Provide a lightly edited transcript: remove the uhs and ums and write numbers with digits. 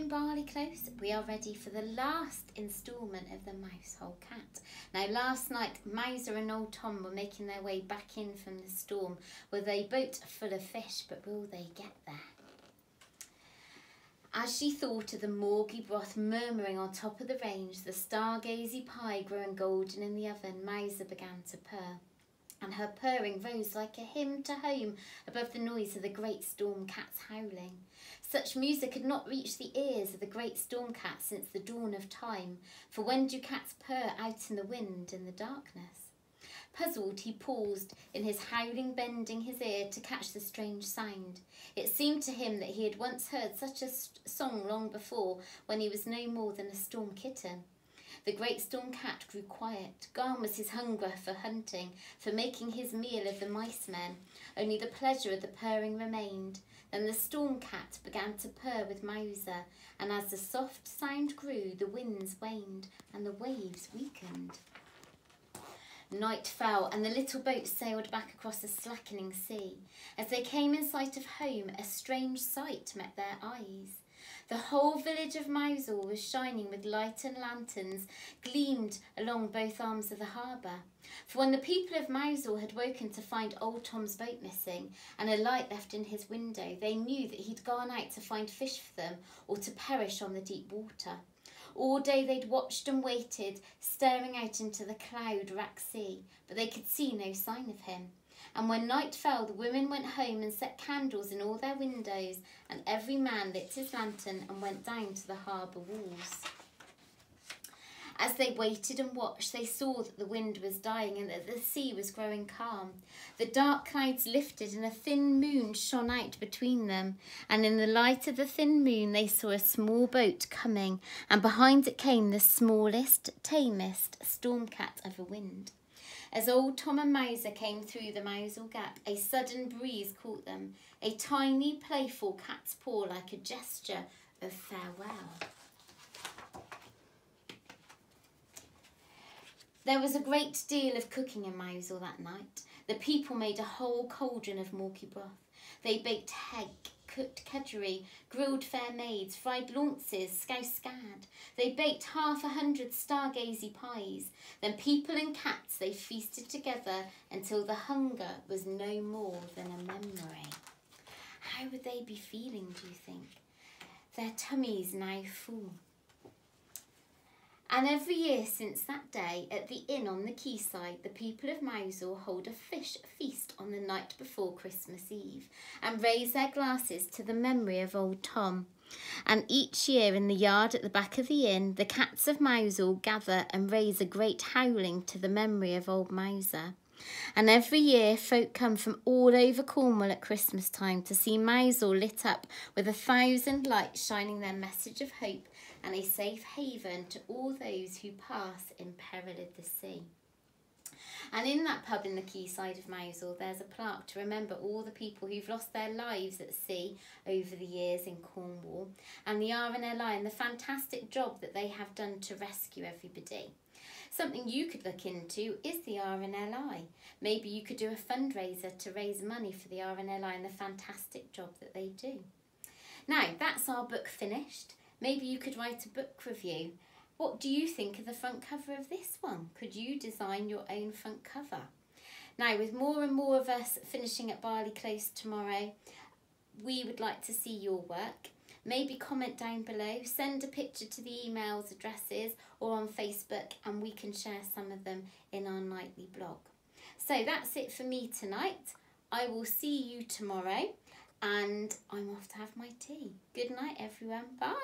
in Barley Close, we are ready for the last instalment of the Mousehole Cat. Now, last night, Mouser and old Tom were making their way back in from the storm with a boat full of fish, but will they get there? As she thought of the morgy broth murmuring on top of the range, the stargazy pie growing golden in the oven, Mouser began to purr. And her purring rose like a hymn to home above the noise of the great storm cat's howling. Such music had not reached the ears of the great storm cat since the dawn of time, for when do cats purr out in the wind in the darkness? Puzzled, he paused in his howling, bending his ear to catch the strange sound. It seemed to him that he had once heard such a song long before, when he was no more than a storm kitten. The great storm cat grew quiet. Gone was his hunger for hunting, for making his meal of the mice men. Only the pleasure of the purring remained. Then the storm cat began to purr with Mouser, and as the soft sound grew, the winds waned and the waves weakened. Night fell, and the little boat sailed back across the slackening sea. As they came in sight of home, a strange sight met their eyes. The whole village of Mousehole was shining with light, and lanterns gleamed along both arms of the harbour. For when the people of Mousehole had woken to find old Tom's boat missing and a light left in his window, they knew that he'd gone out to find fish for them or to perish on the deep water. All day they'd watched and waited, staring out into the cloud-racked sea, but they could see no sign of him. And when night fell, the women went home and set candles in all their windows, and every man lit his lantern and went down to the harbour walls. As they waited and watched, they saw that the wind was dying and that the sea was growing calm. The dark clouds lifted and a thin moon shone out between them, and in the light of the thin moon they saw a small boat coming, and behind it came the smallest, tamest storm cat of a wind. As old Tom and Mouser came through the Mousehole Gap, a sudden breeze caught them, a tiny, playful cat's paw like a gesture of farewell. There was a great deal of cooking in Mousehole that night. The people made a whole cauldron of morky broth. They baked egg, cooked kedgeree, grilled fair maids, fried launces, scouse-scad. They baked 100 stargazy pies. Then people and cats, they feasted together until the hunger was no more than a memory. How would they be feeling, do you think? Their tummies now full. And every year since that day, at the inn on the quayside, the people of Mousehole hold a fish feast on the night before Christmas Eve and raise their glasses to the memory of old Tom. And each year in the yard at the back of the inn, the cats of Mousehole gather and raise a great howling to the memory of old Mouser. And every year folk come from all over Cornwall at Christmas time to see Mousehole lit up with 1,000 lights shining their message of hope and a safe haven to all those who pass in peril of the sea. And in that pub in the quayside of Mousehole, there's a plaque to remember all the people who've lost their lives at sea over the years in Cornwall, and the RNLI and the fantastic job that they have done to rescue everybody. Something you could look into is the RNLI. Maybe you could do a fundraiser to raise money for the RNLI and the fantastic job that they do. Now, that's our book finished. Maybe you could write a book review. What do you think of the front cover of this one? Could you design your own front cover? Now, with more and more of us finishing at Barley Close tomorrow, we would like to see your work. Maybe comment down below, send a picture to the emails addresses or on Facebook, and we can share some of them in our nightly blog. So that's it for me tonight. I will see you tomorrow, and I'm off to have my tea. Good night, everyone. Bye.